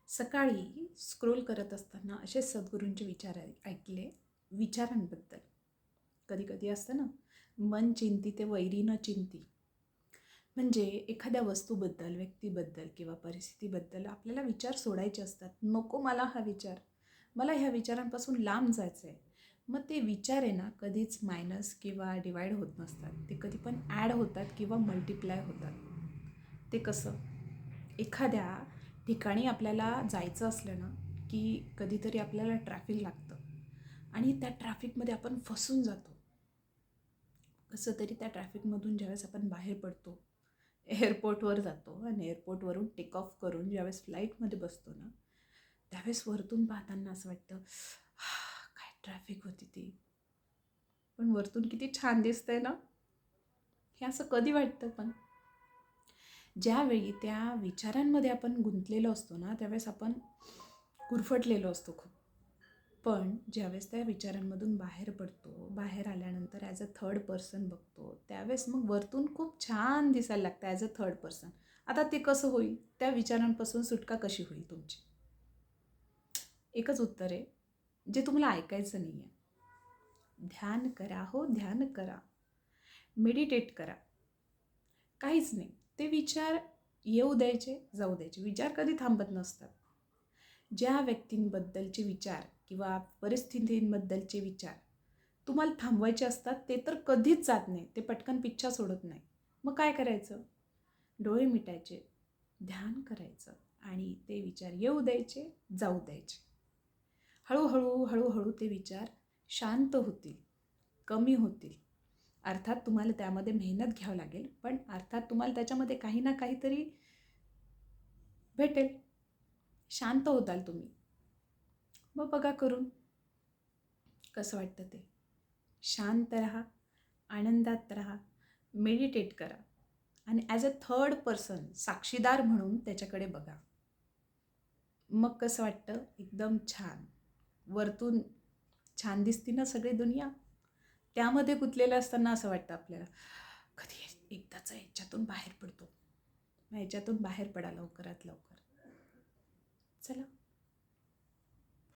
सकाळी स्क्रोल करत असताना असे सद्गुरूंचे विचार ऐकले विचारांबद्दल. कधी कधी असतं ना, मन चिंती ते वैरी न चिंती. म्हणजे एखाद्या वस्तूबद्दल, व्यक्तीबद्दल किंवा परिस्थितीबद्दल आपल्याला विचार सोडायचे असतात. नको मला हा विचार, मला ह्या विचारांपासून लांब जायचं आहे. मग ते विचार आहे ना, कधीच मायनस किंवा डिवाईड होत नसतात. ते कधी पण ॲड होतात किंवा मल्टिप्लाय होतात. ते कसं, एखाद्या ठिकाणी आपल्याला जायचं असलं ना, की कधीतरी आपल्याला ट्रॅफिक लागतं आणि त्या ट्रॅफिकमध्ये आपण फसून जातो. कसं तरी त्या ट्रॅफिकमधून ज्यावेळेस आपण बाहेर पडतो, एअरपोर्टवर जातो आणि एअरपोर्टवरून टेक ऑफ करून ज्यावेळेस फ्लाईटमध्ये बसतो ना, त्यावेळेस वरतून पाहताना असं वाटतं, काय ट्रॅफिक होती ती, पण वरतून किती छान दिसतंय ना. हे असं कधी वाटतं पण ज्यावेळी त्या विचारांमध्ये आपण गुंतलेलो असतो ना, त्यावेळेस आपण गुरफटलेलो असतो खूप. पण ज्यावेळेस त्या विचारांमधून बाहेर पडतो, बाहेर आल्यानंतर ॲज अ थर्ड पर्सन बघतो, त्यावेळेस मग वरतून खूप छान दिसायला लागतं ॲज अ थर्ड पर्सन. आता ते कसं होईल? त्या विचारांपासून सुटका कशी होईल तुमची? एकच उत्तर आहे, जे तुम्हाला ऐकायचं नाही आहे. ध्यान करा, हो ध्यान करा, मेडिटेट करा. काहीच नाही. ते विचार येऊ द्यायचे, जाऊ द्यायचे. विचार कधी थांबत नसतात. ज्या व्यक्तींबद्दलचे विचार किंवा परिस्थितींबद्दलचे विचार तुम्हाला थांबवायचे असतात, ते तर कधीच जात नाही. ते पटकन पिच्छा सोडत नाही. मग काय करायचं? डोळे मिटायचे, ध्यान करायचं आणि ते विचार येऊ द्यायचे, जाऊ द्यायचे. हळूहळू हळूहळू ते विचार शांत होतील, कमी होतील. अर्थात तुम्हाला त्यामध्ये मेहनत घ्यावं लागेल, पण अर्थात तुम्हाला त्याच्यामध्ये काही ना काहीतरी भेटेल. शांत होताल तुम्ही. मग बघा करून कसं वाटतं ते. शांत राहा, आनंदात राहा, मेडिटेट करा आणि ॲज अ थर्ड पर्सन साक्षीदार म्हणून त्याच्याकडे बघा. मग कसं वाटतं? एकदम छान. वरतून छान दिसते ना सगळी दुनिया. त्यामध्ये गुंतलेलं असताना असं वाटतं आपल्याला, कधी एकदाच ह्याच्यातून बाहेर पडतो. मग ह्याच्यातून बाहेर पडा लवकरात लवकर. चला.